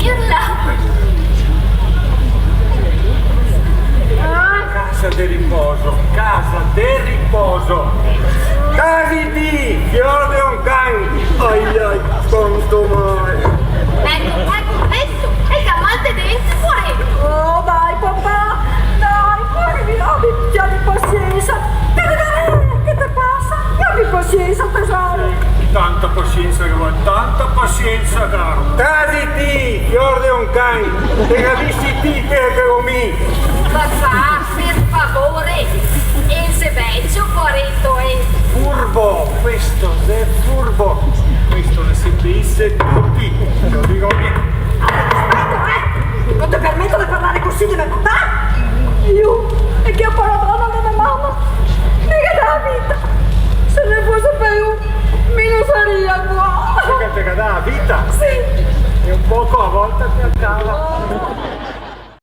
dirla. Casa del riposo, casa del riposo. Casi di fior de un can. Ai ai, quanto male. Ecco, adesso, è calmante dentro fuori. Oh, dai, papà, dai, abbi pazienza. Che te passa? Abbi pazienza, tesoro. Tanta pazienza, tanta pazienza, caro. Casi di fior de un can. Te capisci ti per me. Papà, per favore. E se beccio fuoretto è. Furbo, questo è furbo. Questo ne sentisse tutti. Lo dico io. Non ti permetto di parlare così di mio papà? Io, e che ho parlato di mia mamma, mica della vita. Se ne fosse per un, mi non sarebbe qua. Che te dà la vita? Sì. E un poco a volte ti accava.